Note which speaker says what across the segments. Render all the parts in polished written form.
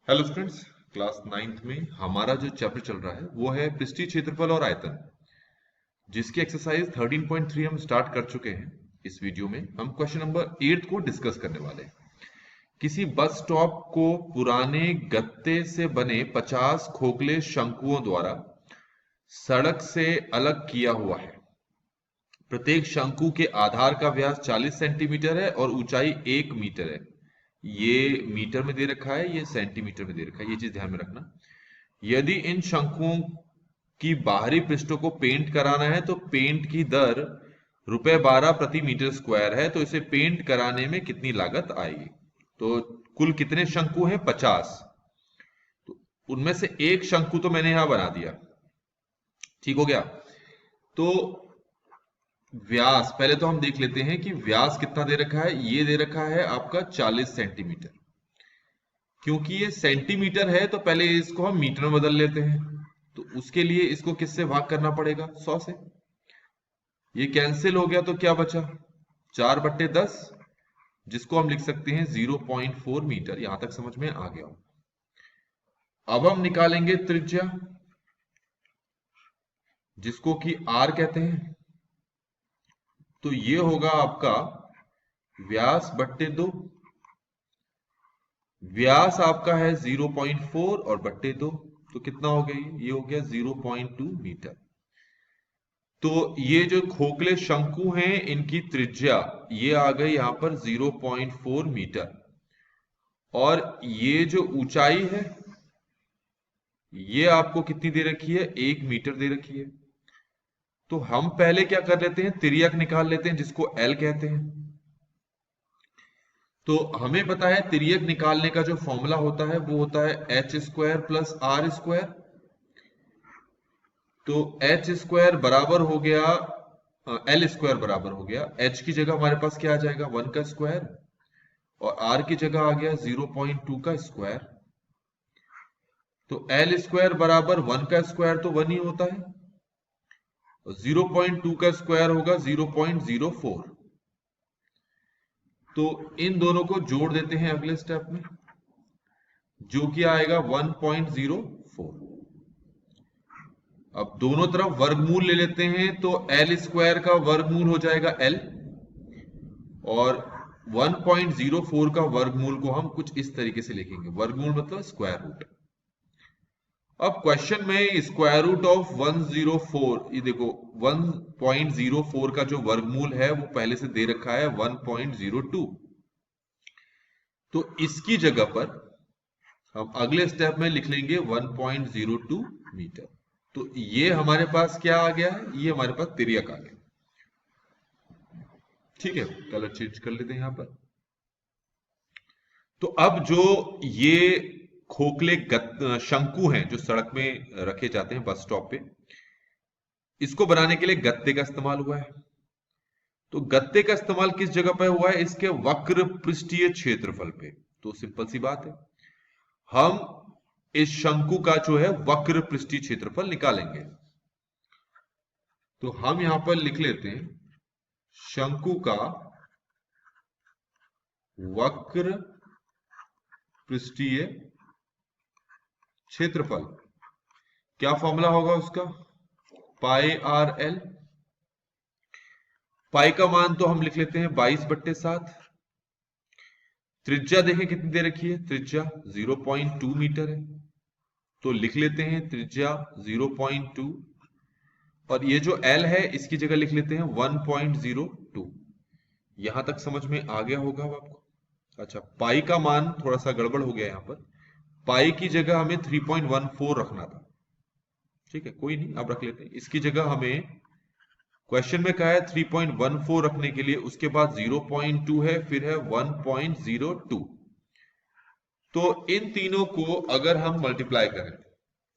Speaker 1: Hello students, class 9th में हमारा जो चैप्टर चल रहा है वो है पृष्ठीय क्षेत्रफल और आयतन, जिसकी एक्सरसाइज 13.3 हम स्टार्ट कर चुके हैं। इस वीडियो में हम क्वेश्चन नंबर 8 को डिस्कस करने वाले हैं। किसी बस स्टॉप को पुराने गत्ते से बने 50 खोखले शंकुओं द्वारा सड़क से अलग किया हुआ है। प्रत्येक शंकु के आधार का व्यास 40 सेंटीमीटर है और ऊंचाई 1 मीटर है। ये मीटर में दे रखा है, ये सेंटीमीटर में दे रखा है, ये चीज ध्यान में रखना। यदि इन शंकुओं की बाहरी पृष्ठों को पेंट कराना है तो पेंट की दर ₹12 प्रति मीटर स्क्वायर है, तो इसे पेंट कराने में कितनी लागत आएगी। तो कुल कितने शंकु हैं? 50। तो उनमें से एक शंकु तो मैंने यहां बना दिया, ठीक हो गया। तो व्यास पहले तो हम देख लेते हैं कि व्यास कितना दे रखा है। ये दे रखा है आपका 40 सेंटीमीटर। क्योंकि ये सेंटीमीटर है तो पहले इसको हम मीटर में बदल लेते हैं। तो उसके लिए इसको किससे भाग करना पड़ेगा? 100 से। ये कैंसिल हो गया तो क्या बचा? 4/10, जिसको हम लिख सकते हैं 0.4 मीटर। यहां तक समझ में आ गया हो। अब हम निकालेंगे त्रिज्या, जिसको कि आर कहते हैं। तो ये होगा आपका व्यास बट्टे 2। व्यास आपका है 0.4 और बट्टे 2, तो कितना हो गया? ये हो गया 0.2 मीटर। तो ये जो खोखले शंकु हैं इनकी त्रिज्या ये आ गई यहां पर 0.4 मीटर। और ये जो ऊंचाई है ये आपको कितनी दे रखी है? 1 मीटर दे रखी है। तो हम पहले क्या कर लेते हैं? तिर्यक निकाल लेते हैं, जिसको एल कहते हैं। तो हमें पता है तिर्यक निकालने का जो फॉर्मूला होता है वो होता है H square plus R square. तो एच स्क्वायर बराबर हो गया एल स्क्वायर बराबर हो गया, एच की जगह हमारे पास क्या आ जाएगा? 1 का स्क्वायर, और आर की जगह आ गया 0.2 का स्क्वायर। तो एल स्क्वायर बराबर 1 का स्क्वायर तो 1 ही होता है, और 0.2 का स्क्वायर होगा 0.04। तो इन दोनों को जोड़ देते हैं अगले स्टेप में, जो कि आएगा 1.04। अब दोनों तरफ वर्गमूल ले लेते हैं, तो एल स्क्वायर का वर्गमूल हो जाएगा एल, और 1.04 का वर्गमूल को हम कुछ इस तरीके से लिखेंगे। वर्गमूल मतलब स्क्वायर रूट। अब क्वेश्चन में स्क्वायर रूट ऑफ 104, ये देखो 1.04 का जो वर्गमूल है वो पहले से दे रखा है 1.02। तो इसकी जगह पर हम अगले स्टेप में लिख लेंगे 1.02 मीटर। तो ये हमारे पास क्या आ गया है? ये हमारे पास तिर्यक आ गया। ठीक है, कलर चेंज कर लेते हैं यहां पर। तो अब जो ये खोखले शंकु हैं जो सड़क में रखे जाते हैं बस स्टॉप पे, इसको बनाने के लिए गत्ते का इस्तेमाल हुआ है। तो गत्ते का इस्तेमाल किस जगह पे हुआ है? इसके वक्र पृष्ठीय क्षेत्रफल पे। तो सिंपल सी बात है, हम इस शंकु का जो है वक्र पृष्ठीय क्षेत्रफल निकालेंगे। तो हम यहां पर लिख लेते हैं शंकु का वक्र पृष्ठीय क्षेत्रफल। क्या फॉर्मूला होगा उसका? पाई आर एल। पाई का मान तो हम लिख लेते हैं 22/7। त्रिज्या देखें कितनी दे रखी है? त्रिज्या 0.2 मीटर है, तो लिख लेते हैं त्रिज्या 0.2। और ये जो एल है इसकी जगह लिख लेते हैं 1.02। यहां तक समझ में आ गया होगा अब आपको? अच्छा, पाई का मान थोड़ा सा गड़बड़ हो गया यहां पर। पाई की जगह हमें 3.14 रखना था। ठीक है, कोई नहीं, अब रख लेते हैं। इसकी जगह हमें क्वेश्चन में कहा है 3.14 रखने के लिए, उसके बाद 0.2 है, फिर है 1.02। तो इन तीनों को अगर हम मल्टीप्लाई करें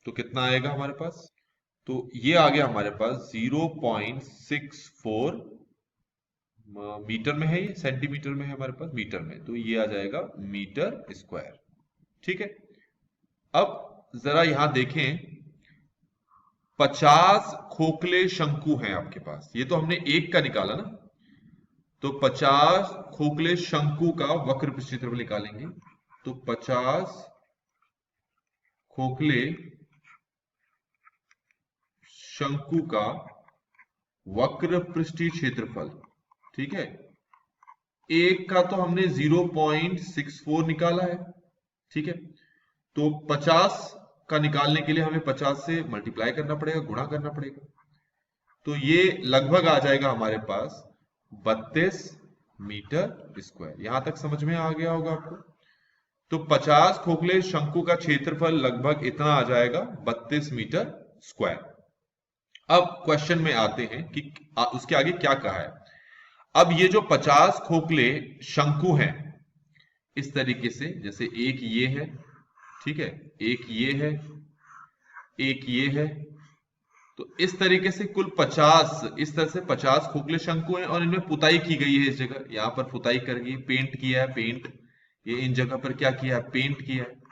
Speaker 1: तो कितना आएगा हमारे पास? तो ये आ गया हमारे पास 0.64 मीटर में है, ये सेंटीमीटर में है हमारे पास, मीटर में, तो ये आ जाएगा मीटर स्क्वायर। ठीक है। अब जरा यहां देखें, 50 खोखले शंकु हैं आपके पास। ये तो हमने एक का निकाला ना, तो 50 खोखले शंकु का वक्र क्षेत्रफल निकालेंगे। तो 50 खोखले शंकु का वक्र पृष्ठीय क्षेत्रफल, ठीक है। एक का तो हमने 0.64 निकाला है, ठीक है। तो 50 का निकालने के लिए हमें 50 से मल्टीप्लाई करना पड़ेगा, गुणा करना पड़ेगा। तो ये लगभग आ जाएगा हमारे पास 32 मीटर स्क्वायर। यहां तक समझ में आ गया होगा आपको। तो 50 खोखले शंकु का क्षेत्रफल लगभग इतना आ जाएगा 32 मीटर स्क्वायर। अब क्वेश्चन में आते हैं कि उसके आगे क्या कहा है। अब ये जो 50 खोखले शंकु हैं, इस तरीके से, जैसे एक ये है, ठीक है, एक ये है, एक ये है, तो इस तरीके से कुल 50, इस तरह से 50 खोखले शंकु हैं और इनमें पुताई की गई है। इस जगह यहां पर पुताई कर गई, पेंट किया है, पेंट, ये इन जगह पर क्या किया है, पेंट किया है।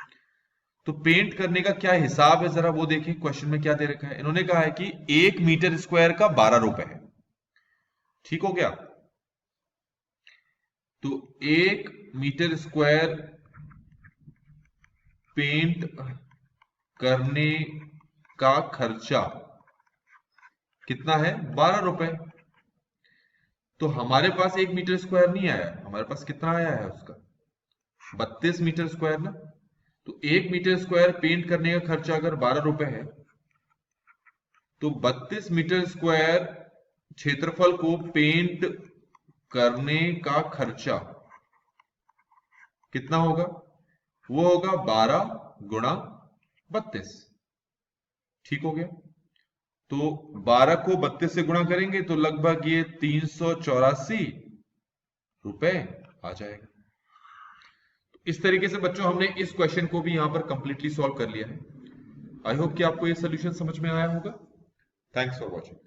Speaker 1: तो पेंट करने का क्या हिसाब है, जरा वो देखिए। क्वेश्चन में क्या दे रखा है, इन्होंने कहा है कि 1 मीटर स्क्वायर का 12 रुपए है, ठीक हो गया। तो 1 मीटर स्क्वायर पेंट करने का खर्चा कितना है, 12 रुपए। तो हमारे पास 1 मीटर स्क्वायर नहीं आया, हमारे पास कितना आया है उसका, 32 मीटर स्क्वायर ना। तो 1 मीटर स्क्वायर पेंट करने का खर्चा अगर 12 रुपए है, तो 32 मीटर स्क्वायर क्षेत्रफल को पेंट करने का खर्चा कितना होगा, वो होगा 12 गुणा 32, ठीक हो गया। तो 12 को 32 से गुणा करेंगे तो लगभग ये 384 रुपए आ जाएगा। तो इस तरीके से बच्चों हमने इस क्वेश्चन को भी यहां पर कंप्लीटली सॉल्व कर लिया है। आई होप कि आपको ये सोल्यूशन समझ में आया होगा। Thanks for watching.